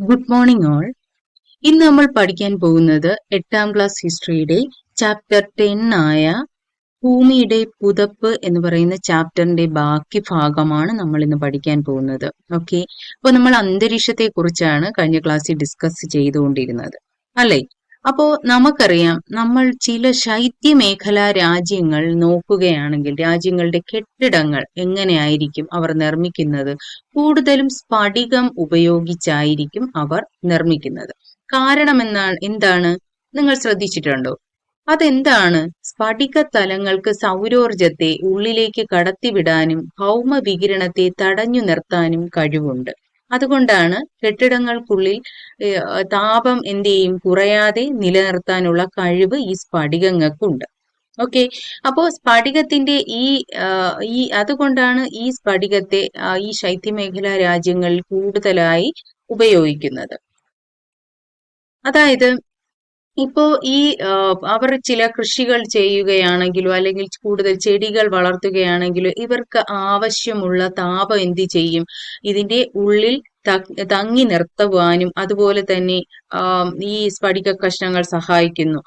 Good morning all. ഇന്ന് നമ്മൾ പഠിക്കാൻ പോകുന്നത് 8ാം ക്ലാസ് ഹിസ്റ്ററിയുടെ ചാപ്റ്റർ 10 ആയ ഭൂമിയുടെ പുതപ്പ് എന്ന് പറയുന്ന ചാപ്റ്ററിന്റെ ബാക്കി ഭാഗമാണ് നമ്മൾ ഇന്ന് പഠിക്കാൻ പോകുന്നത്. ഓക്കെ, അപ്പോൾ നമ്മൾ അന്തരീക്ഷത്തെ കുറിച്ചാണ് കഴിഞ്ഞ ക്ലാസ്സിൽ ഡിസ്കസ് ചെയ്തുകൊണ്ടിരുന്നത്, അല്ലേ? അപ്പോ നമുക്കറിയാം, നമ്മൾ ചില ശൈത്യമേഖലാ രാജ്യങ്ങൾ നോക്കുകയാണെങ്കിൽ രാജ്യങ്ങളുടെ കെട്ടിടങ്ങൾ എങ്ങനെയായിരിക്കും അവർ നിർമ്മിക്കുന്നത്? കൂടുതലും സ്ഫടികം ഉപയോഗിച്ചായിരിക്കും അവർ നിർമ്മിക്കുന്നത്. കാരണം എന്താണ് നിങ്ങൾ ശ്രദ്ധിച്ചിട്ടുണ്ടോ? അതെന്താണ്? സ്ഫടിക തലങ്ങൾക്ക് സൗരോർജത്തെ ഉള്ളിലേക്ക് കടത്തിവിടാനും ഭൗമ വികിരണത്തെ തടഞ്ഞു നിർത്താനും കഴിവുണ്ട്. അതുകൊണ്ടാണ് കെട്ടിടങ്ങൾക്കുള്ളിൽ താപം കുറയാതെ നിലനിർത്താനുള്ള കഴിവ് ഈ സ്ഫടികങ്ങൾക്കുണ്ട്. ഓക്കെ, അപ്പോ സ്ഫടികത്തിന്റെ അതുകൊണ്ടാണ് ഈ സ്ഫടികത്തെ ഈ ശൈത്യമേഖലാ രാജ്യങ്ങളിൽ കൂടുതലായി ഉപയോഗിക്കുന്നത്. അതായത് ഇപ്പോ അവർ ചില കൃഷികൾ ചെയ്യുകയാണെങ്കിലോ അല്ലെങ്കിൽ കൂടുതൽ ചെടികൾ വളർത്തുകയാണെങ്കിലോ ഇവർക്ക് ആവശ്യമുള്ള താപം എന്ത് ചെയ്യും? ഇതിന്റെ ഉള്ളിൽ തങ്ങി നിർത്തുവാനും അതുപോലെ തന്നെ ഈ സ്ഫടിക കഷ്ണങ്ങൾ സഹായിക്കുന്നു.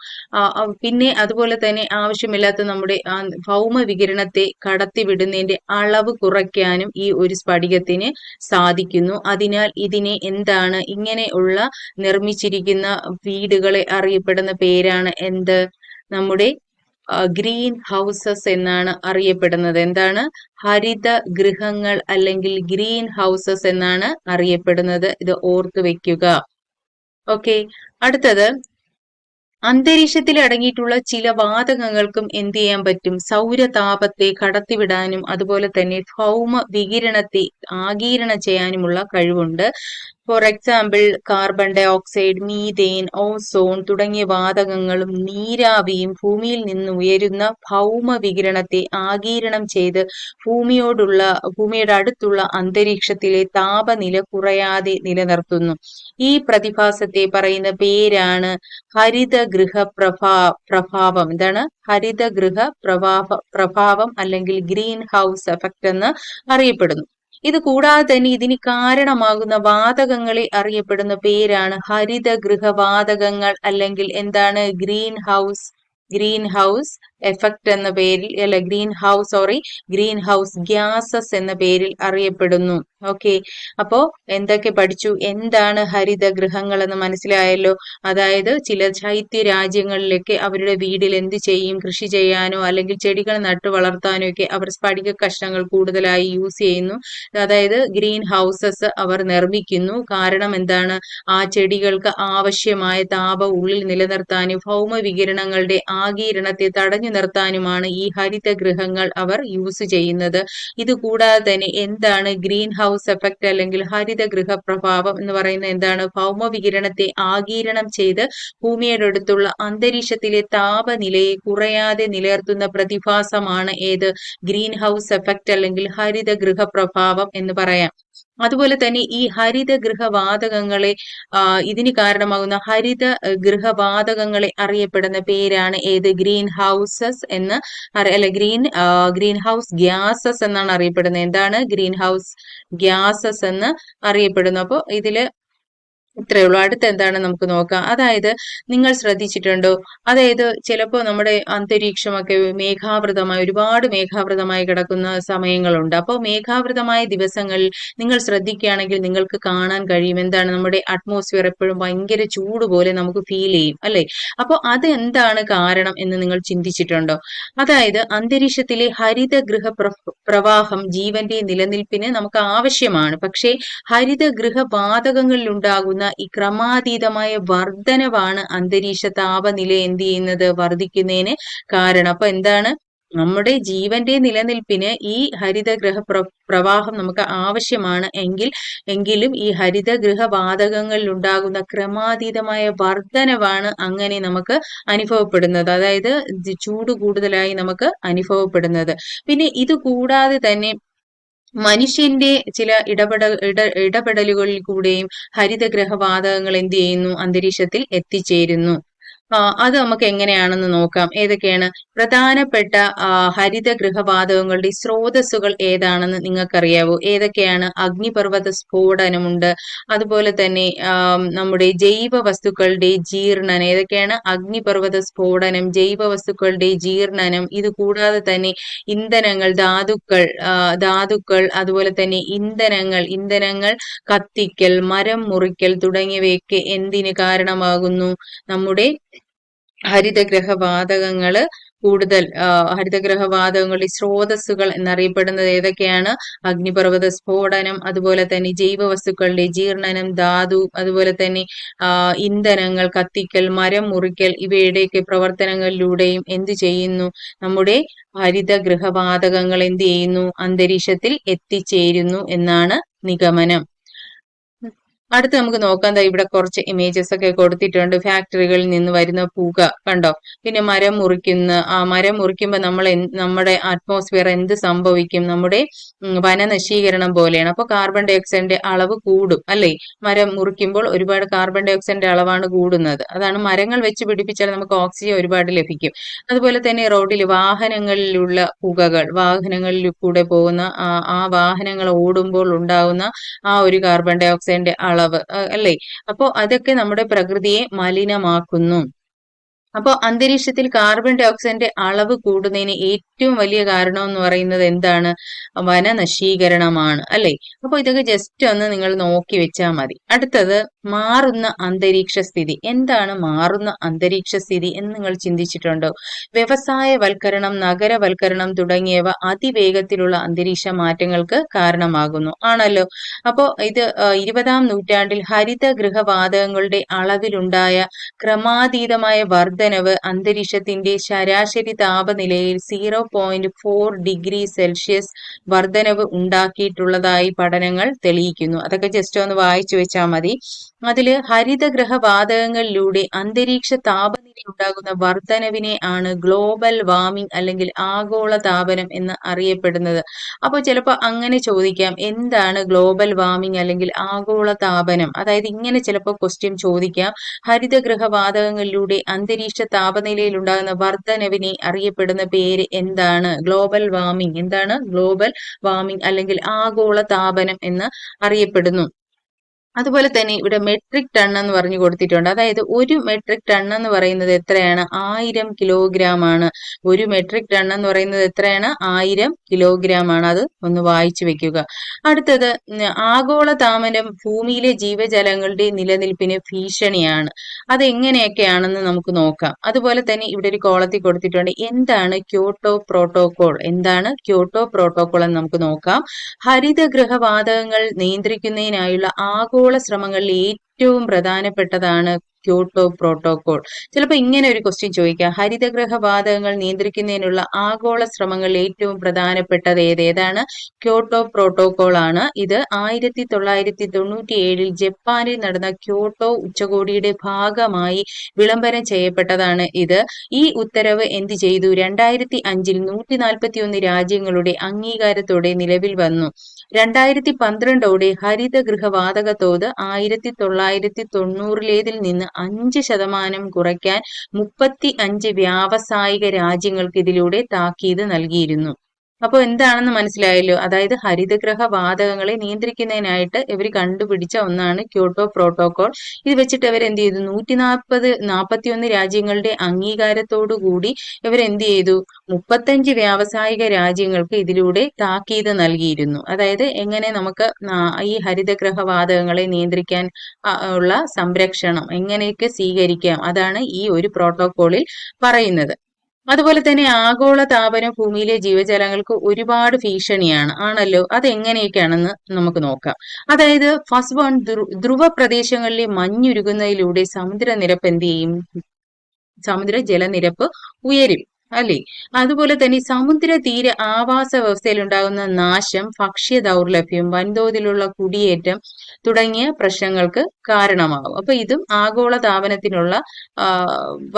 പിന്നെ അതുപോലെ തന്നെ ആവശ്യമില്ലാത്ത നമ്മുടെ ഭൗമ വികിരണത്തെ കടത്തിവിടുന്നതിന്റെ അളവ് കുറയ്ക്കാനും ഈ ഒരു സ്ഫടികത്തിന് സാധിക്കുന്നു. അതിനാൽ ഇതിനെ ഇങ്ങനെയുള്ള നിർമ്മിച്ചിരിക്കുന്ന വീടുകളെ അറിയപ്പെടുന്ന പേരാണ് നമ്മുടെ ഗ്രീൻ ഹൗസസ് എന്നാണ് അറിയപ്പെടുന്നത്. ഹരിത ഗൃഹങ്ങൾ അല്ലെങ്കിൽ ഗ്രീൻ ഹൗസസ് എന്നാണ് അറിയപ്പെടുന്നത്. ഇത് ഓർത്തു വെക്കുക. ഓക്കെ, അടുത്തത്, അന്തരീക്ഷത്തിൽ അടങ്ങിയിട്ടുള്ള ചില വാതകങ്ങൾക്കും എന്ത് ചെയ്യാൻ പറ്റും? സൗരതാപത്തെ കടത്തിവിടാനും അതുപോലെ തന്നെ ഭൗമ വികിരണത്തെ ആഗിരണം ചെയ്യാനുമുള്ള കഴിവുണ്ട്. For example, carbon dioxide, methane, ozone തുടങ്ങിയ വാതകങ്ങളും നീരാവിയും ഭൂമിയിൽ നിന്ന് ഉയരുന്ന ഭൗമ വികിരണത്തെ ആഗിരണം ചെയ്ത് ഭൂമിയുടെ അടുത്തുള്ള അന്തരീക്ഷത്തിലെ താപനില കുറയാതെ നിലനിർത്തുന്നു. ഈ പ്രതിഭാസത്തെ പറയുന്ന പേരാണ് ഹരിതഗൃഹ പ്രഭാവം. ഹരിതഗൃഹ പ്രഭാവം അല്ലെങ്കിൽ ഗ്രീൻ ഹൗസ് എഫക്റ്റ് എന്ന് അറിയപ്പെടുന്നു. ഇത് കൂടാതെ തന്നെ ഇതിന് കാരണമാകുന്ന വാതകങ്ങളെ അറിയപ്പെടുന്ന പേരാണ് ഹരിതഗൃഹ വാതകങ്ങൾ അല്ലെങ്കിൽ ഗ്രീൻ ഹൗസ് എഫക്റ്റ് എന്ന പേരിൽ ഗ്രീൻ ഹൗസ് ഗ്യാസസ് എന്ന പേരിൽ അറിയപ്പെടുന്നു. ഓക്കെ, അപ്പോ എന്തൊക്കെ പഠിച്ചു? എന്താണ് ഹരിതഗൃഹങ്ങൾ എന്ന് മനസ്സിലായല്ലോ. അതായത് ചില ശൈത്യ രാജ്യങ്ങളിലൊക്കെ അവരുടെ വീട്ടിൽ എന്ത് ചെയ്യും? കൃഷി ചെയ്യാനോ അല്ലെങ്കിൽ ചെടികൾ നട്ടു വളർത്താനോ ഒക്കെ അവർ സ്ഫടിക കഷ്ണങ്ങൾ കൂടുതലായി യൂസ് ചെയ്യുന്നു. അതായത് ഗ്രീൻ ഹൗസസ് അവർ നിർമ്മിക്കുന്നു. കാരണം ആ ചെടികൾക്ക് ആവശ്യമായ താപം ഉള്ളിൽ നിലനിർത്താനും ഭൗമ വികിരണങ്ങളുടെ ആഗിരണത്തെ തടഞ്ഞു നിർത്താനുമാണ് ഈ ഹരിതഗൃഹങ്ങൾ അവർ യൂസ് ചെയ്യുന്നത്. ഇത് കൂടാതെ തന്നെ ഗ്രീൻ ഹൗസ് എഫക്റ്റ് അല്ലെങ്കിൽ ഹരിതഗൃഹ പ്രഭാവം എന്ന് പറയുന്നത് ഭൗമ വികിരണത്തെ ആഗിരണം ചെയ്ത് ഭൂമിയുടെ അടുത്തുള്ള അന്തരീക്ഷത്തിലെ താപനിലയെ കുറയാതെ നിലനിർത്തുന്ന പ്രതിഭാസമാണ് ഗ്രീൻ ഹൗസ് എഫക്റ്റ് അല്ലെങ്കിൽ ഹരിതഗൃഹ പ്രഭാവം എന്ന് പറയാം. അതുപോലെ തന്നെ ഈ ഹരിതഗൃഹവാതകങ്ങളെ ഇതിന് കാരണമാകുന്ന ഹരിതഗൃഹവാതകങ്ങളെ അറിയപ്പെടുന്ന പേരാണ് ഗ്രീൻ ഹൗസസ് എന്ന് ഗ്രീൻ ഹൗസ് ഗ്യാസസ് എന്നാണ് അറിയപ്പെടുന്നത്. ഗ്രീൻ ഹൗസ് ഗ്യാസസ് എന്ന് അറിയപ്പെടുന്നു. അപ്പോൾ ഇതില് ഇത്രയേ ഉള്ളൂ. അടുത്ത നമുക്ക് നോക്കാം. അതായത് നിങ്ങൾ ശ്രദ്ധിച്ചിട്ടുണ്ടോ? അതായത് ചിലപ്പോൾ നമ്മുടെ അന്തരീക്ഷമൊക്കെ ഒരുപാട് മേഘാവൃതമായി കിടക്കുന്ന സമയങ്ങളുണ്ട്. അപ്പോൾ മേഘാവൃതമായ ദിവസങ്ങളിൽ നിങ്ങൾ ശ്രദ്ധിക്കുകയാണെങ്കിൽ നിങ്ങൾക്ക് കാണാൻ കഴിയും നമ്മുടെ അറ്റ്മോസ്ഫിയർ എപ്പോഴും ഭയങ്കര ചൂട് പോലെ നമുക്ക് ഫീൽ ചെയ്യും, അല്ലെ? അപ്പോൾ അത് കാരണം എന്ന് നിങ്ങൾ ചിന്തിച്ചിട്ടുണ്ടോ? അതായത് അന്തരീക്ഷത്തിലെ ഹരിതഗൃഹ പ്രവാഹം ജീവന്റെ നിലനിൽപ്പിന് നമുക്ക് ആവശ്യമാണ്. പക്ഷേ ഹരിതഗൃഹ വാതകങ്ങളിൽ ഉണ്ടാകുന്ന ഈ ക്രമാതീതമായ വർധനവാണ് അന്തരീക്ഷ താപനില വർദ്ധിക്കുന്നതിന് കാരണം. അപ്പൊ നമ്മുടെ ജീവന്റെ നിലനിൽപ്പിന് ഈ ഹരിതഗൃഹ പ്രവാഹം നമുക്ക് ആവശ്യമാണ്. എങ്കിലും ഈ ഹരിതഗൃഹ വാതകങ്ങളിൽ ഉണ്ടാകുന്ന ക്രമാതീതമായ വർധനവാണ് അങ്ങനെ നമുക്ക് അനുഭവപ്പെടുന്നത്. അതായത് ചൂട് കൂടുതലായി നമുക്ക് അനുഭവപ്പെടുന്നത്. പിന്നെ ഇത് കൂടാതെ തന്നെ മനുഷ്യന്റെ ചില ഇടപെടലുകളിൽ കൂടെയും ഹരിതഗൃഹവാതകങ്ങൾ അന്തരീക്ഷത്തിൽ എത്തിച്ചേരുന്നു. അത് നമുക്ക് എങ്ങനെയാണെന്ന് നോക്കാം. ഏതൊക്കെയാണ് പ്രധാനപ്പെട്ട ഹരിതഗൃഹവാതകങ്ങളുടെ സ്രോതസ്സുകൾ ഏതാണെന്ന് നിങ്ങൾക്കറിയാവോ? ഏതൊക്കെയാണ്? അഗ്നിപർവ്വത സ്ഫോടനമുണ്ട്, അതുപോലെ തന്നെ നമ്മുടെ ജൈവ വസ്തുക്കളുടെ ജീർണനം. ഏതൊക്കെയാണ്? അഗ്നിപർവ്വത സ്ഫോടനം, ജൈവ വസ്തുക്കളുടെ ജീർണനം. ഇത് കൂടാതെ തന്നെ ഇന്ധനങ്ങൾ, ധാതുക്കൾ, അതുപോലെ തന്നെ ഇന്ധനങ്ങൾ കത്തിക്കൽ, മരം മുറിക്കൽ തുടങ്ങിയവയൊക്കെ എന്തിന് കാരണമാകുന്നു? നമ്മുടെ ഹരിതഗ്രഹവാതകങ്ങള് കൂടുതൽ ഹരിതഗ്രഹവാതകങ്ങളുടെ സ്രോതസ്സുകൾ എന്നറിയപ്പെടുന്നത് ഏതൊക്കെയാണ്? അഗ്നിപർവ്വത സ്ഫോടനം, അതുപോലെ തന്നെ ജൈവ വസ്തുക്കളുടെ ജീർണനം, അതുപോലെ തന്നെ ഇന്ധനങ്ങൾ കത്തിക്കൽ, മരം മുറിക്കൽ, ഇവയുടെയൊക്കെ പ്രവർത്തനങ്ങളിലൂടെയും എന്ത് ചെയ്യുന്നു? നമ്മുടെ ഹരിതഗൃഹവാതകങ്ങൾ എന്ത് ചെയ്യുന്നു? അന്തരീക്ഷത്തിൽ എത്തിച്ചേരുന്നു എന്നാണ് നിഗമനം. അടുത്ത് നമുക്ക് നോക്കാം. ഇവിടെ കുറച്ച് ഇമേജസ് ഒക്കെ കൊടുത്തിട്ടുണ്ട്. ഫാക്ടറികളിൽ നിന്ന് വരുന്ന പുക കണ്ടോ? പിന്നെ മരം മുറിക്കുമ്പോൾ നമ്മുടെ അറ്റ്മോസ്ഫിയർ എന്ത് സംഭവിക്കും? നമ്മുടെ വനനശീകരണം പോലെയാണ്. അപ്പോൾ കാർബൺ ഡൈ ഓക്സൈഡിന്റെ അളവ് കൂടും അല്ലേ? മരം മുറിക്കുമ്പോൾ ഒരുപാട് കാർബൺ ഡൈ ഓക്സൈഡിന്റെ അളവാണ് കൂടുന്നത്. അതാണ് മരങ്ങൾ വെച്ച് പിടിപ്പിച്ചാൽ നമുക്ക് ഓക്സിജൻ ഒരുപാട് ലഭിക്കും. അതുപോലെ തന്നെ റോഡിൽ വാഹനങ്ങളിലുള്ള പുകകൾ, വാഹനങ്ങളിൽ കൂടെ പോകുന്ന ആ വാഹനങ്ങൾ ഓടുമ്പോൾ ഉണ്ടാകുന്ന ആ ഒരു കാർബൺ ഡൈ ഓക്സൈഡിന്റെ അളവ് അല്ലേ? അപ്പോ അതൊക്കെ നമ്മുടെ പ്രകൃതിയെ മലിനമാക്കുന്നു. അപ്പോൾ അന്തരീക്ഷത്തിൽ കാർബൺ ഡൈ ഓക്സൈഡിന്റെ അളവ് കൂടുന്നതിന് ഏറ്റവും വലിയ കാരണം എന്ന് പറയുന്നത് എന്താണ്? വനനശീകരണമാണ് അല്ലേ? അപ്പോൾ ഇതൊക്കെ ജസ്റ്റ് ഒന്ന് നിങ്ങൾ നോക്കി വെച്ചാൽ മതി. അടുത്തത് മാറുന്ന അന്തരീക്ഷ സ്ഥിതി. എന്താണ് മാറുന്ന അന്തരീക്ഷ സ്ഥിതി എന്ന് നിങ്ങൾ ചിന്തിച്ചിട്ടുണ്ടോ? വ്യവസായവൽക്കരണം, നഗരവൽക്കരണം തുടങ്ങിയവ അതിവേഗത്തിലുള്ള അന്തരീക്ഷ മാറ്റങ്ങൾക്ക് കാരണമാകുന്നു ആണല്ലോ. അപ്പോൾ ഇത് 20-ാം നൂറ്റാണ്ടിൽ ഹരിതഗൃഹവാതകങ്ങളുടെ അളവിലുണ്ടായ ക്രമാതീതമായ വർധനവ് അന്തരീക്ഷത്തിന്റെ ശരാശരി താപനിലയിൽ 0.4°C വർധനവ് ഉണ്ടാക്കിയിട്ടുള്ളതായി പഠനങ്ങൾ തെളിയിക്കുന്നു. അതൊക്കെ ജസ്റ്റ് ഒന്ന് വായിച്ചു വെച്ചാൽ മതി. അതില് ഹരിതഗൃഹവാതകങ്ങളിലൂടെ അന്തരീക്ഷ താപനിലയിൽ ഉണ്ടാകുന്ന വർധനവിനെ ആണ് ഗ്ലോബൽ വാർമിംഗ് അല്ലെങ്കിൽ ആഗോളതാപനം എന്ന് അറിയപ്പെടുന്നത്. അപ്പോൾ ചിലപ്പോൾ അങ്ങനെ ചോദിക്കാം, എന്താണ് ഗ്ലോബൽ വാർമിംഗ് അല്ലെങ്കിൽ ആഗോളതാപനം? അതായത് ഇങ്ങനെ ചിലപ്പോൾ ക്വസ്റ്റ്യൻ ചോദിക്കാം, ഹരിതഗൃഹവാതകങ്ങളിലൂടെ അന്തരീക്ഷ താപനിലയിൽ ഉണ്ടാകുന്ന വർധനവിനെ അറിയപ്പെടുന്ന പേര് എന്താണ്? Global warming. എന്താണ്? ഗ്ലോബൽ വാർമിംഗ് അല്ലെങ്കിൽ ആഗോളതാപനം എന്ന് അറിയപ്പെടുന്നു. അതുപോലെ തന്നെ ഇവിടെ മെട്രിക് ടൺ എന്ന് പറഞ്ഞു കൊടുത്തിട്ടുണ്ട്. അതായത് ഒരു മെട്രിക് ടൺ എന്ന് പറയുന്നത് എത്രയാണ്? 1000 കിലോഗ്രാം ആണ്. ഒരു മെട്രിക് ടൺ എന്ന് പറയുന്നത് എത്രയാണ്? 1000 കിലോഗ്രാം ആണ്. അത് ഒന്ന് വായിച്ചു വെക്കുക. അടുത്തത് ആഗോളതാപനം ഭൂമിയിലെ ജീവജാലങ്ങളുടെ നിലനിൽപ്പിന് ഭീഷണിയാണ്. അത് എങ്ങനെയൊക്കെയാണെന്ന് നമുക്ക് നോക്കാം. അതുപോലെ തന്നെ ഇവിടെ ഒരു കോളത്തിൽ കൊടുത്തിട്ടുണ്ട്, എന്താണ് ക്യോട്ടോ പ്രോട്ടോകോൾ? എന്താണ് ക്യോട്ടോ പ്രോട്ടോകോൾ എന്ന് നമുക്ക് നോക്കാം. ഹരിതഗൃഹവാതകങ്ങൾ നിയന്ത്രിക്കുന്നതിനായുള്ള ആഗോള ശ്രമങ്ങളിൽ ഏറ്റവും പ്രധാനപ്പെട്ടതാണ് ക്യോട്ടോ പ്രോട്ടോകോൾ. ചിലപ്പോൾ ഇങ്ങനെ ഒരു ക്വസ്റ്റ്യൻ ചോദിക്കാം, ഹരിതഗൃഹവാതകങ്ങൾ നിയന്ത്രിക്കുന്നതിനുള്ള ആഗോള ശ്രമങ്ങളിൽ ഏറ്റവും പ്രധാനപ്പെട്ടത് ഏതാണ്? ക്യോട്ടോ പ്രോട്ടോകോൾ ആണ്. ഇത് 1997 ജപ്പാനിൽ നടന്ന ക്യോട്ടോ ഉച്ചകോടിയുടെ ഭാഗമായി വിളംബരം ചെയ്യപ്പെട്ടതാണ് ഇത്. ഈ ഉത്തരവ് എന്ത് ചെയ്തു? 2005 141 രാജ്യങ്ങളുടെ അംഗീകാരത്തോടെ നിലവിൽ വന്നു. 2012 ഹരിതഗൃഹവാതക തോത് 1990 നിന്ന് 5% കുറയ്ക്കാൻ 35 വ്യാവസായിക രാജ്യങ്ങൾക്ക് ഇതിലൂടെ താക്കീത് നൽകിയിരുന്നു. അപ്പോൾ എന്താണെന്ന് മനസ്സിലായല്ലോ. അതായത് ഹരിതഗൃഹവാതകങ്ങളെ നിയന്ത്രിക്കുന്നതിനായിട്ട് ഇവർ കണ്ടുപിടിച്ച ഒന്നാണ് ക്യോട്ടോ പ്രോട്ടോകോൾ. ഇത് വെച്ചിട്ട് ഇവർ എന്ത് ചെയ്തു? 141 രാജ്യങ്ങളുടെ അംഗീകാരത്തോടു കൂടി ഇവർ എന്ത് ചെയ്തു? 35 വ്യാവസായിക രാജ്യങ്ങൾക്ക് ഇതിലൂടെ താക്കീത് നൽകിയിരുന്നു. അതായത് എങ്ങനെ നമുക്ക് ഈ ഹരിതഗൃഹവാതകങ്ങളെ നിയന്ത്രിക്കാൻ ഉള്ള സംരക്ഷണം എങ്ങനെയൊക്കെ സ്വീകരിക്കാം, അതാണ് ഈ ഒരു പ്രോട്ടോകോളിൽ പറയുന്നത്. അതുപോലെ തന്നെ ആഗോളതാപനം ഭൂമിയിലെ ജീവജാലങ്ങൾക്ക് ഒരുപാട് ഭീഷണിയാണ് ആണല്ലോ. അതെങ്ങനെയൊക്കെയാണെന്ന് നമുക്ക് നോക്കാം. അതായത് ഫസ്റ്റ് വൺ, ധ്രുവ പ്രദേശങ്ങളിലെ മഞ്ഞുരുകുന്നതിലൂടെ സമുദ്രനിരപ്പ് എന്ത് ചെയ്യും? സമുദ്ര ജലനിരപ്പ് ഉയരും അല്ലേ? അതുപോലെ തന്നെ സമുദ്രതീര ആവാസ വ്യവസ്ഥയിൽ ഉണ്ടാകുന്ന നാശം, ഭക്ഷ്യ ദൗർലഭ്യം, വൻതോതിലുള്ള കുടിയേറ്റം തുടങ്ങിയ പ്രശ്നങ്ങൾക്ക് കാരണമാകും. അപ്പൊ ഇതും ആഗോളതാപനത്തിനുള്ള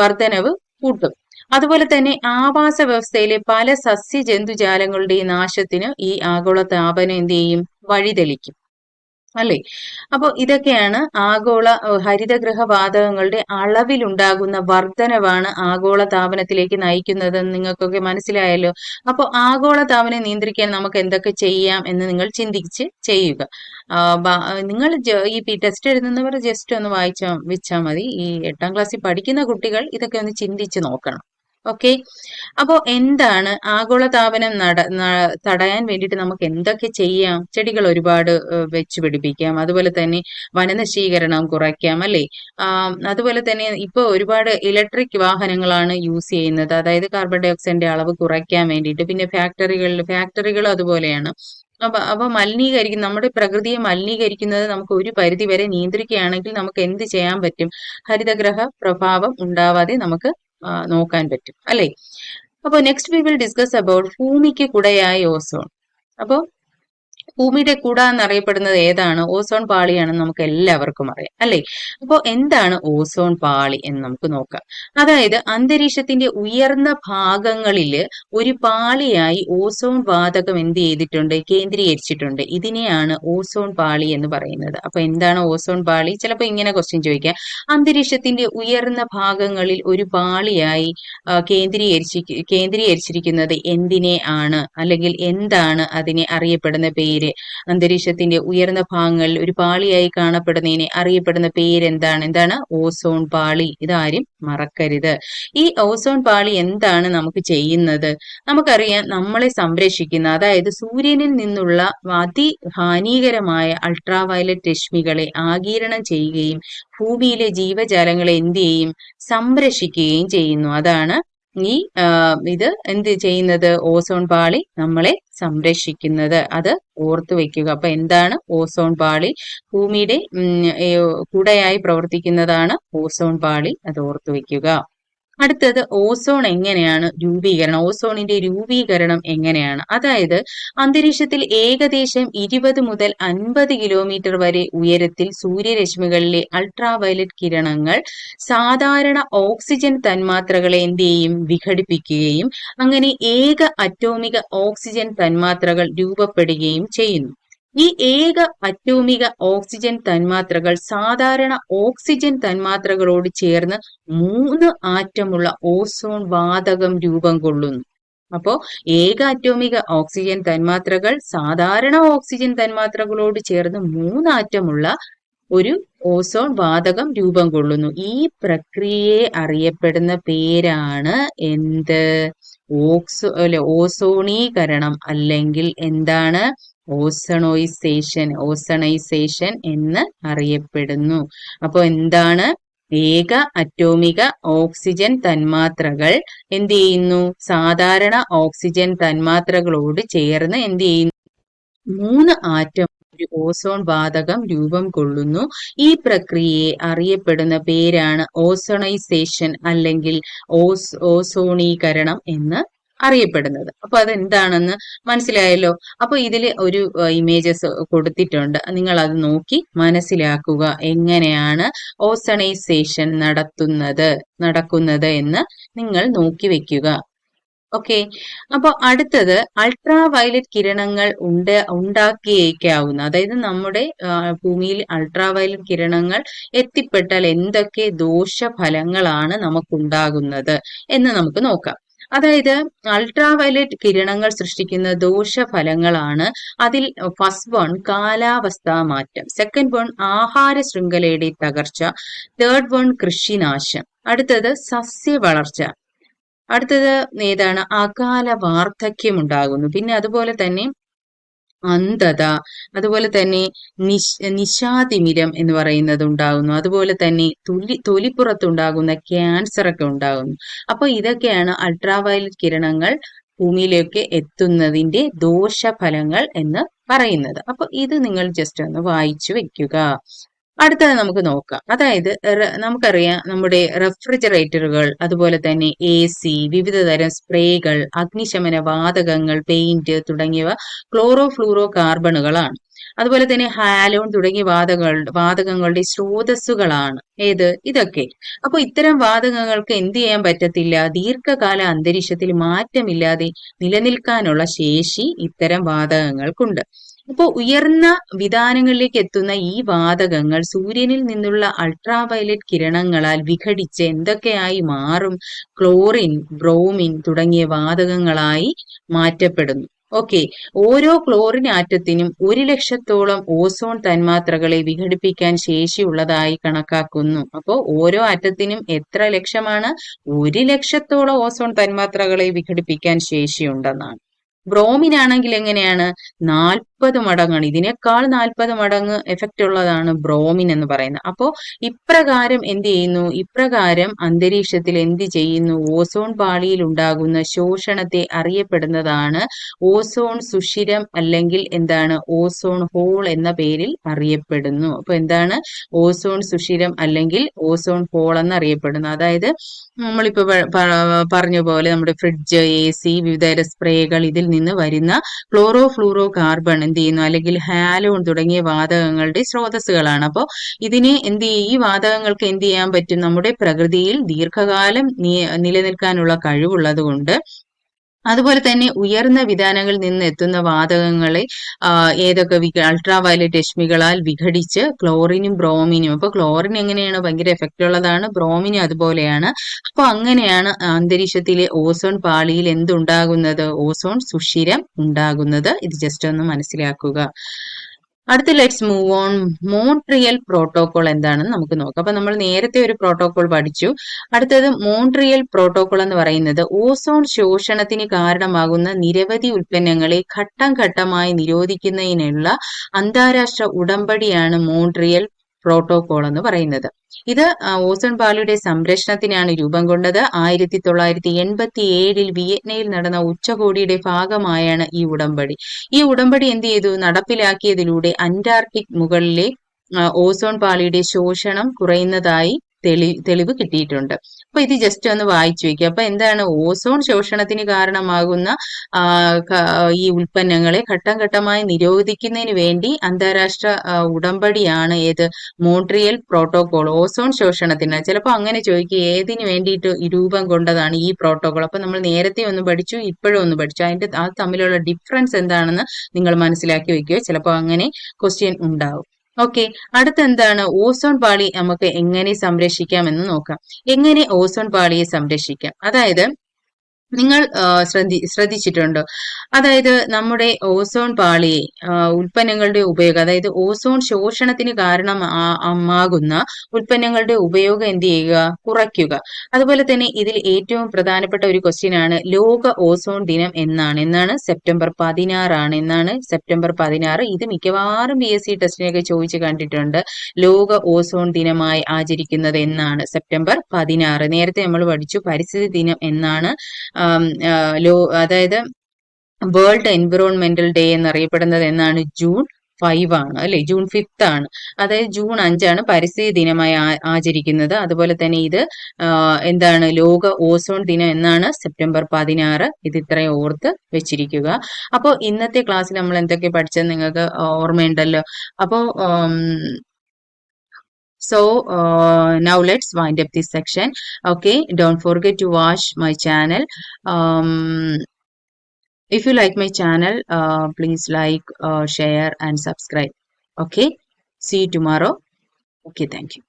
വർധനവ് കൂട്ടും. അതുപോലെ തന്നെ ആവാസ വ്യവസ്ഥയിലെ പല സസ്യജന്തുജാലങ്ങളുടെയും നാശത്തിന് ഈ ആഗോളതാപനം എന്ത് ചെയ്യും? വഴിതെളിക്കും. അല്ലേ? അപ്പോൾ ഇതൊക്കെയാണ് ആഗോള ഹരിതഗൃഹ വാതകങ്ങളുടെ അളവിലുണ്ടാകുന്ന വർധനവാണ് ആഗോള താപനത്തിലേക്ക് നയിക്കുന്നതെന്ന് നിങ്ങൾക്കൊക്കെ മനസ്സിലായല്ലോ. അപ്പോൾ ആഗോള താപനം നിയന്ത്രിക്കാൻ നമുക്ക് എന്തൊക്കെ ചെയ്യാം എന്ന് നിങ്ങൾ ചിന്തിച്ച് ചെയ്യുക. നിങ്ങൾ ഈ ടെസ്റ്റ് എഴുതുന്നവർ ജസ്റ്റ് ഒന്ന് വെച്ചാൽ മതി. ഈ 8ാം ക്ലാസ്സിൽ പഠിക്കുന്ന കുട്ടികൾ ഇതൊക്കെ ഒന്ന് ചിന്തിച്ച് നോക്കണം. ഓക്കെ. അപ്പോൾ എന്താണ് ആഗോളതാപനം തടയാൻ വേണ്ടിയിട്ട് നമുക്ക് എന്തൊക്കെ ചെയ്യാം? ചെടികൾ ഒരുപാട് വെച്ച് പിടിപ്പിക്കാം. അതുപോലെ തന്നെ വനനശീകരണം കുറയ്ക്കാം, അല്ലേ? അതുപോലെ തന്നെ ഇപ്പോൾ ഒരുപാട് ഇലക്ട്രിക് വാഹനങ്ങളാണ് യൂസ് ചെയ്യുന്നത്. അതായത് കാർബൺ ഡൈ ഓക്സൈഡിന്റെ അളവ് കുറയ്ക്കാൻ വേണ്ടിയിട്ട്. പിന്നെ ഫാക്ടറികൾ അതുപോലെയാണ്. അപ്പൊ നമ്മുടെ പ്രകൃതിയെ മലിനീകരിക്കുന്നത് നമുക്ക് ഒരു പരിധി വരെ നിയന്ത്രിക്കുകയാണെങ്കിൽ നമുക്ക് എന്ത് ചെയ്യാൻ പറ്റും? ഹരിതഗ്രഹ പ്രഭാവം ഉണ്ടാവാതെ നമുക്ക് നോക്കാൻ പറ്റും, അല്ലേ? അപ്പോൾ next we will discuss about ഭൂമിക്ക് കുടയായ ഓസോൺ. അപ്പോൾ ഭൂമിയുടെ കുട എന്നറിയപ്പെടുന്നത് ഏതാണ്? ഓസോൺ പാളിയാണെന്ന് നമുക്ക് എല്ലാവർക്കും അറിയാം, അല്ലേ? അപ്പോൾ എന്താണ് ഓസോൺ പാളി എന്ന് നമുക്ക് നോക്കാം. അതായത് അന്തരീക്ഷത്തിന്റെ ഉയർന്ന ഭാഗങ്ങളിൽ ഒരു പാളിയായി ഓസോൺ വാതകം എന്ത് ചെയ്തിട്ടുണ്ട്? കേന്ദ്രീകരിച്ചിട്ടുണ്ട്. ഇതിനെയാണ് ഓസോൺ പാളി എന്ന് പറയുന്നത്. അപ്പൊ എന്താണ് ഓസോൺ പാളി? ചിലപ്പോൾ ഇങ്ങനെ ക്വസ്റ്റ്യൻ ചോദിക്കാം. അന്തരീക്ഷത്തിന്റെ ഉയർന്ന ഭാഗങ്ങളിൽ ഒരു പാളിയായി കേന്ദ്രീകരിച്ചിരിക്കുന്നത് എന്തിനെ ആണ്, അല്ലെങ്കിൽ എന്താണ് അതിനെ അറിയപ്പെടുന്ന പേര്? അന്തരീക്ഷത്തിന്റെ ഉയർന്ന ഭാഗങ്ങളിൽ ഒരു പാളിയായി കാണപ്പെടുന്നതിനെ അറിയപ്പെടുന്ന എന്താണ്? ഓസോൺ പാളി. ഇതാരും മറക്കരുത്. ഈ ഓസോൺ പാളി എന്താണ് നമുക്ക് ചെയ്യുന്നത്? നമുക്കറിയാം, നമ്മളെ സംരക്ഷിക്കുന്ന, അതായത് സൂര്യനിൽ നിന്നുള്ള അതിഹാനികരമായ അൾട്രാവയലറ്റ് രശ്മികളെ ആഗിരണം ചെയ്യുകയും ഭൂമിയിലെ ജീവജാലങ്ങളെ എന്ത് ചെയ്യും? സംരക്ഷിക്കുകയും ചെയ്യുന്നു. അതാണ് ഇത് എന്ത് ചെയ്യുന്നത്? ഓസോൺ പാളി നമ്മളെ സംരക്ഷിക്കുന്നത്. അത് ഓർത്തു വെക്കുക. അപ്പൊ എന്താണ് ഓസോൺ പാളി? ഭൂമിയുടെ കുടയായി പ്രവർത്തിക്കുന്നതാണ് ഓസോൺ പാളി. അത് ഓർത്തു വെക്കുക. അടുത്തത് ഓസോൺ എങ്ങനെയാണ് ഓസോണിന്റെ രൂപീകരണം എങ്ങനെയാണ്? അതായത് അന്തരീക്ഷത്തിൽ ഏകദേശം 20 മുതൽ 50 കിലോമീറ്റർ വരെ ഉയരത്തിൽ സൂര്യരശ്മികളിലെ അൾട്രാവയലറ്റ് കിരണങ്ങൾ സാധാരണ ഓക്സിജൻ തന്മാത്രകളെ എന്ത് ചെയ്യും? വിഘടിപ്പിക്കുകയും അങ്ങനെ ഏക അറ്റോമിക ഓക്സിജൻ തന്മാത്രകൾ രൂപപ്പെടുകയും ചെയ്യുന്നു. ഈ ഏക അറ്റോമിക ഓക്സിജൻ തന്മാത്രകൾ സാധാരണ ഓക്സിജൻ തന്മാത്രകളോട് ചേർന്ന് 3 ആറ്റമുള്ള ഓസോൺ വാതകം രൂപം കൊള്ളുന്നു. അപ്പോ ഏക അറ്റോമിക ഓക്സിജൻ തന്മാത്രകൾ സാധാരണ ഓക്സിജൻ തന്മാത്രകളോട് ചേർന്ന് 3 ആറ്റമുള്ള ഒരു ഓസോൺ വാതകം രൂപം കൊള്ളുന്നു. ഈ പ്രക്രിയയെ അറിയപ്പെടുന്ന പേരാണ് എന്ത്? ഓസോണീകരണം, അല്ലെങ്കിൽ എന്താണ്? ഓസണൈസേഷൻ എന്ന് അറിയപ്പെടുന്നു. അപ്പോൾ എന്താണ്? ഏക അറ്റോമിക ഓക്സിജൻ തന്മാത്രകൾ എന്ത് ചെയ്യുന്നു? സാധാരണ ഓക്സിജൻ തന്മാത്രകളോട് ചേർന്ന് എന്ത് ചെയ്യുന്നു? 3 ആറ്റം ഒരു ഓസോൺ വാതകം രൂപം കൊള്ളുന്നു. ഈ പ്രക്രിയയെ അറിയപ്പെടുന്ന പേരാണ് ഓസോണൈസേഷൻ, അല്ലെങ്കിൽ ഓസോണീകരണം എന്ന് അറിയപ്പെടുന്നത്. അപ്പൊ അതെന്താണെന്ന് മനസ്സിലായല്ലോ. അപ്പൊ ഇതിൽ ഒരു ഇമേജസ് കൊടുത്തിട്ടുണ്ട്. നിങ്ങൾ അത് നോക്കി മനസ്സിലാക്കുക. എങ്ങനെയാണ് ഓസണൈസേഷൻ നടക്കുന്നത് എന്ന് നിങ്ങൾ നോക്കി വെക്കുക. ഓക്കെ. അപ്പൊ അടുത്തത് അൾട്രാവയലറ്റ് കിരണങ്ങൾ ഉണ്ടാക്കിയേക്കാവുന്ന, അതായത് നമ്മുടെ ഭൂമിയിൽ അൾട്രാവയലറ്റ് കിരണങ്ങൾ എത്തിപ്പെട്ടാൽ എന്തൊക്കെ ദോഷഫലങ്ങളാണ് നമുക്കുണ്ടാകുന്നത് എന്ന് നമുക്ക് നോക്കാം. അതായത് അൾട്രാവയലറ്റ് കിരണങ്ങൾ സൃഷ്ടിക്കുന്ന ദോഷഫലങ്ങളാണ്. അതിൽ ഫസ്റ്റ് വൺ കാലാവസ്ഥാ മാറ്റം, സെക്കൻഡ് വൺ ആഹാര ശൃംഖലയുടെ തകർച്ച, തേർഡ് വൺ കൃഷിനാശം, അടുത്തത് സസ്യവളർച്ച, അടുത്തത് ഏതാണ്? അകാല വാർദ്ധക്യം ഉണ്ടാകുന്നു. പിന്നെ അതുപോലെ തന്നെ അന്ധത, അതുപോലെ തന്നെ നിശാതിമിരം എന്ന് പറയുന്നത് ഉണ്ടാകുന്നു. അതുപോലെ തന്നെ തൊലിപ്പുറത്തുണ്ടാകുന്ന ക്യാൻസർ ഒക്കെ ഉണ്ടാകുന്നു. അപ്പൊ ഇതൊക്കെയാണ് അൾട്രാവയലറ്റ് കിരണങ്ങൾ ഭൂമിയിലേക്ക് എത്തുന്നതിന്റെ ദോഷഫലങ്ങൾ എന്ന് പറയുന്നത്. അപ്പൊ ഇത് നിങ്ങൾ ജസ്റ്റ് ഒന്ന് വായിച്ചു വെക്കുക. അടുത്തത് നമുക്ക് നോക്കാം. അതായത് നമുക്കറിയാം, നമ്മുടെ റെഫ്രിജറേറ്ററുകൾ, അതുപോലെ തന്നെ AC, വിവിധ തരം സ്പ്രേകൾ, അഗ്നിശമന വാതകങ്ങൾ, പെയിന്റ് തുടങ്ങിയവ ക്ലോറോഫ്ലൂറോ കാർബണുകളാണ്. അതുപോലെ തന്നെ ഹാലോൺ തുടങ്ങിയ വാതകങ്ങളുടെ സ്രോതസ്സുകളാണ് ഇതൊക്കെ. അപ്പൊ ഇത്തരം വാതകങ്ങൾക്ക് എന്ത് ചെയ്യാൻ പറ്റത്തില്ല? ദീർഘകാല അന്തരീക്ഷത്തിൽ മാറ്റമില്ലാതെ നിലനിൽക്കാനുള്ള ശേഷി ഇത്തരം വാതകങ്ങൾക്കുണ്ട്. അപ്പോൾ ഉയർന്ന വിതാനങ്ങളിലേക്ക് എത്തുന്ന ഈ വാതകങ്ങൾ സൂര്യനിൽ നിന്നുള്ള അൾട്രാവയലറ്റ് കിരണങ്ങളാൽ വിഘടിച്ച് എന്തൊക്കെയായി മാറും? ക്ലോറിൻ, ബ്രോമിൻ തുടങ്ങിയ വാതകങ്ങളായി മാറ്റപ്പെടുന്നു. ഓക്കെ, ഓരോ ക്ലോറിൻ ആറ്റത്തിനും 1,00,000-ഓളം ഓസോൺ തന്മാത്രകളെ വിഘടിപ്പിക്കാൻ ശേഷിയുള്ളതായി കണക്കാക്കുന്നു. അപ്പോൾ ഓരോ ആറ്റത്തിനും എത്ര ലക്ഷമാണ്? 1,00,000-ഓളം ഓസോൺ തന്മാത്രകളെ വിഘടിപ്പിക്കാൻ ശേഷിയുണ്ടെന്നാണ്. ബ്രോമിൻ ആണെങ്കിൽ എങ്ങനെയാണ്? 40 മടങ്ങാണ്. ഇതിനേക്കാൾ 40 മടങ്ങ് എഫക്റ്റ് ഉള്ളതാണ് ബ്രോമിൻ എന്ന് പറയുന്നത്. അപ്പോൾ ഇപ്രകാരം എന്ത് ചെയ്യുന്നു? ഇപ്രകാരം അന്തരീക്ഷത്തിൽ എന്ത് ചെയ്യുന്നു? ഓസോൺ പാളിയിൽ ഉണ്ടാകുന്ന ശോഷണത്തെ അറിയപ്പെടുന്നതാണ് ഓസോൺ സുഷിരം, അല്ലെങ്കിൽ എന്താണ്? ഓസോൺ ഹോൾ എന്ന പേരിൽ അറിയപ്പെടുന്നു. അപ്പൊ എന്താണ്? ഓസോൺ സുഷിരം അല്ലെങ്കിൽ ഓസോൺ ഹോൾ എന്നറിയപ്പെടുന്നു. അതായത് നമ്മളിപ്പോ പറഞ്ഞ പോലെ നമ്മുടെ ഫ്രിഡ്ജ്, AC, വിവിധതരം സ്പ്രേകൾ, ഇതിൽ നിന്ന് വരുന്ന ക്ലോറോ ഫ്ലൂറോ കാർബൺ എന്ത് ചെയ്യുന്നു? അല്ലെങ്കിൽ ഹാലോൺ തുടങ്ങിയ വാതകങ്ങളുടെ സ്രോതസ്സുകളാണ്. അപ്പോൾ ഇതിനെ എന്ത് ചെയ്യും? ഈ വാതകങ്ങൾക്ക് എന്ത് ചെയ്യാൻ പറ്റും? നമ്മുടെ പ്രകൃതിയിൽ ദീർഘകാലം നിലനിൽക്കാനുള്ള കഴിവുള്ളത് കൊണ്ട്, അതുപോലെ തന്നെ ഉയർന്ന വിതാനങ്ങളിൽ നിന്ന് എത്തുന്ന വാതകങ്ങളെ ഏതൊക്കെ അൾട്രാവയലറ്റ് രശ്മികളാൽ വിഘടിച്ച് ക്ലോറിനും ബ്രോമിനും, അപ്പൊ ക്ലോറിൻ എങ്ങനെയാണ്? ഭയങ്കര എഫക്റ്റ് ഉള്ളതാണ്. ബ്രോമിനും അതുപോലെയാണ്. അപ്പൊ അങ്ങനെയാണ് അന്തരീക്ഷത്തിലെ ഓസോൺ പാളിയിൽ എന്തുണ്ടാകുന്നത്? ഓസോൺ സുഷിരം ഉണ്ടാകുന്നത്. ഇത് ജസ്റ്റ് ഒന്ന് മനസ്സിലാക്കുക. അടുത്ത let's move on. Montreal protocol എന്താണെന്ന് നമുക്ക് നോക്കാം. അപ്പൊ നമ്മൾ നേരത്തെ ഒരു പ്രോട്ടോകോൾ പഠിച്ചു. അടുത്തത് മോൺട്രിയൽ പ്രോട്ടോകോൾ എന്ന് പറയുന്നത് ഓസോൺ ശോഷണത്തിന് കാരണമാകുന്ന നിരവധി ഉൽപ്പന്നങ്ങളെ ഘട്ടം ഘട്ടമായി നിരോധിക്കുന്നതിനുള്ള അന്താരാഷ്ട്ര ഉടമ്പടിയാണ് മോൺട്രിയൽ പ്രോട്ടോകോൾ എന്ന് പറയുന്നത്. ഇത് ഓസോൺ പാളിയുടെ സംരക്ഷണത്തിനാണ് രൂപം കൊണ്ടത്. 1987 വിയറ്റ്നയിൽ നടന്ന ഉച്ചകോടിയുടെ ഭാഗമായാണ് ഈ ഉടമ്പടി. ഈ ഉടമ്പടി എന്ത് ചെയ്തു? നടപ്പിലാക്കിയതിലൂടെ അന്റാർട്ടിക് മുകളിലെ ഓസോൺ പാളിയുടെ ശോഷണം കുറയുന്നതായി തെളിവ് കിട്ടിയിട്ടുണ്ട്. അപ്പൊ ഇത് ജസ്റ്റ് ഒന്ന് വായിച്ചു വെക്കുക. അപ്പൊ എന്താണ്? ഓസോൺ ശോഷണത്തിന് കാരണമാകുന്ന ഈ ഉൽപ്പന്നങ്ങളെ ഘട്ടം ഘട്ടമായി നിരോധിക്കുന്നതിന് വേണ്ടി അന്താരാഷ്ട്ര ഉടമ്പടിയാണ് ഏത്? Montreal protocol. ഓസോൺ ശോഷണത്തിന് ചിലപ്പോൾ അങ്ങനെ ചോദിക്കുക, ഏതിനു വേണ്ടിയിട്ട് രൂപം കൊണ്ടതാണ് ഈ പ്രോട്ടോകോൾ? അപ്പൊ നമ്മൾ നേരത്തെ ഒന്ന് പഠിച്ചു, ഇപ്പോഴും ഒന്ന് പഠിച്ചു. അതിന്റെ തമ്മിലുള്ള ഡിഫറൻസ് എന്താണെന്ന് നിങ്ങൾ മനസ്സിലാക്കി വെക്കുക. ചിലപ്പോൾ അങ്ങനെ ക്വസ്റ്റ്യൻ ഉണ്ടാവും. ഓക്കെ, അടുത്ത എന്താണ്? ഓസോൺ പാളി നമുക്ക് എങ്ങനെ സംരക്ഷിക്കാം എന്ന് നോക്കാം. എങ്ങനെ ഓസോൺ പാളിയെ സംരക്ഷിക്കാം? അതായത് നിങ്ങൾ ശ്രദ്ധിച്ചിട്ടുണ്ടോ? അതായത് നമ്മുടെ ഓസോൺ പാളിയെ ഉൽപ്പന്നങ്ങളുടെ ഉപയോഗം, അതായത് ഓസോൺ ശോഷണത്തിന് കാരണമാകുന്ന ഉൽപ്പന്നങ്ങളുടെ ഉപയോഗം എന്ത് ചെയ്യുക? കുറയ്ക്കുക. അതുപോലെ തന്നെ ഇതിൽ ഏറ്റവും പ്രധാനപ്പെട്ട ഒരു ക്വസ്റ്റ്യൻ ആണ്, ലോക ഓസോൺ ദിനം എന്നാണ്. സെപ്റ്റംബർ 16 എന്നാണ്. സെപ്റ്റംബർ 16. ഇത് മിക്കവാറും PSC ടെസ്റ്റിനൊക്കെ ചോദിച്ചു കണ്ടിട്ടുണ്ട്. ലോക ഓസോൺ ദിനമായി ആചരിക്കുന്നത് എന്നാണ്? സെപ്റ്റംബർ 16. നേരത്തെ നമ്മൾ പഠിച്ചു പരിസ്ഥിതി ദിനം എന്നാണ്. അതായത് വേൾഡ് എൻവിറോൺമെന്റൽ ഡേ എന്നറിയപ്പെടുന്നത് എന്നാണ്? ജൂൺ 5 ആണ് അല്ലെ? ജൂൺ 5 ആണ്. അതായത് ജൂൺ 5 പരിസ്ഥിതി ദിനമായി ആചരിക്കുന്നത്. അതുപോലെ തന്നെ ഇത് എന്താണ്? ലോക ഓസോൺ ദിനം എന്നാണ്? സെപ്റ്റംബർ 16. ഇത് ഇത്രയും ഓർത്ത് വെച്ചിരിക്കുക. അപ്പോൾ ഇന്നത്തെ ക്ലാസ്സിൽ നമ്മൾ എന്തൊക്കെ പഠിച്ചത് നിങ്ങൾക്ക് ഓർമ്മയുണ്ടല്ലോ. അപ്പോൾ so now let's wind up this section. Okay, don't forget to watch my channel. If you like my channel, please like, share and subscribe. Okay, see you tomorrow. Okay, thank you.